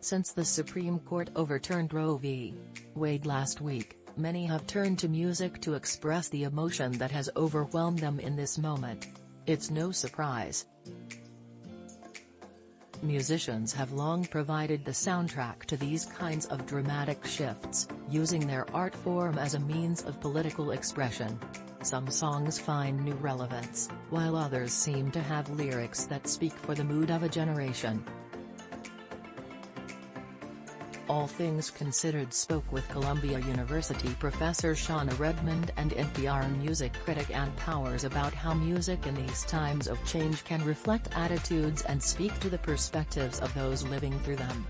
Since the Supreme Court overturned Roe v. Wade last week, many have turned to music to express the emotion that has overwhelmed them in this moment. It's no surprise. Musicians have long provided the soundtrack to these kinds of dramatic shifts, using their art form as a means of political expression. Some songs find new relevance, while others seem to have lyrics that speak for the mood of a generation. All Things Considered spoke with Columbia University professor Shauna Redmond and NPR music critic Ann Powers about how music in these times of change can reflect attitudes and speak to the perspectives of those living through them.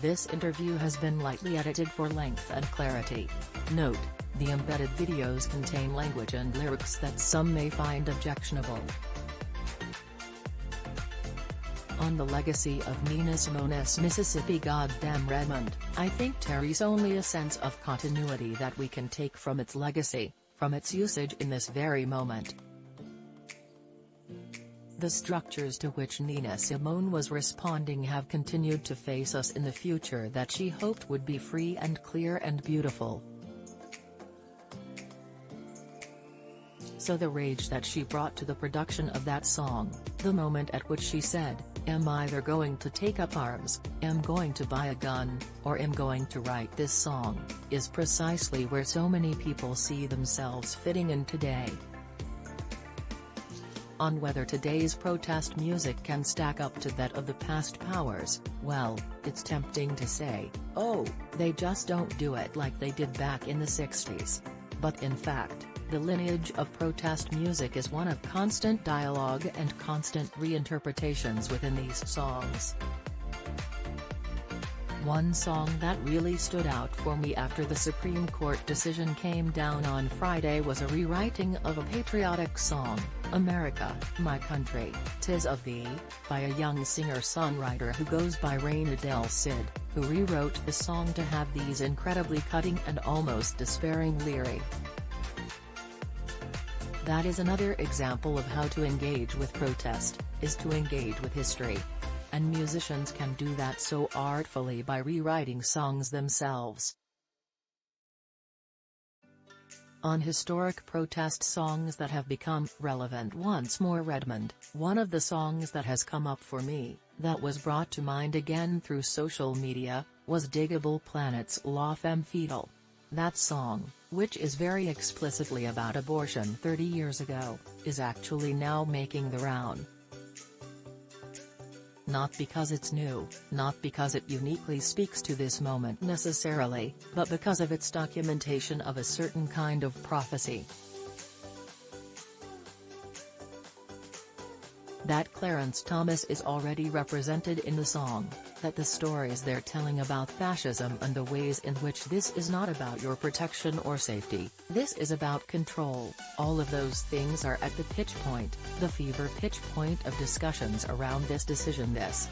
This interview has been lightly edited for length and clarity. Note: the embedded videos contain language and lyrics that some may find objectionable. On the legacy of Nina Simone's Mississippi Goddamn Redmond, I think there's only a sense of continuity that we can take from its legacy, from its usage in this very moment. The structures to which Nina Simone was responding have continued to face us in the future that she hoped would be free and clear and beautiful. So the rage that she brought to the production of that song, the moment at which she said, "I'm either going to take up arms, I'm going to buy a gun, or I'm going to write this song," is precisely where so many people see themselves fitting in today. On whether today's protest music can stack up to that of the past powers, well, it's tempting to say, oh, they just don't do it like they did back in the 60s. But in fact, the lineage of protest music is one of constant dialogue and constant reinterpretations within these songs. One song that really stood out for me after the Supreme Court decision came down on Friday was a rewriting of a patriotic song, "America, My Country, 'Tis of Thee," by a young singer-songwriter who goes by Raina Del Cid, who rewrote the song to have these incredibly cutting and almost despairing lyrics. That is another example of how to engage with protest, is to engage with history. And musicians can do that so artfully by rewriting songs themselves. On historic protest songs that have become relevant once more, Redmond, one of the songs that has come up for me, that was brought to mind again through social media, was Digable Planet's La Femme Fatale. That song, which is very explicitly about abortion 30 years ago, is actually now making the round. Not because it's new, not because it uniquely speaks to this moment necessarily, but because of its documentation of a certain kind of prophecy. That Clarence Thomas is already represented in the song, that the stories they're telling about fascism and the ways in which this is not about your protection or safety, this is about control, all of those things are at the pitch point, the fever pitch point of discussions around this decision. This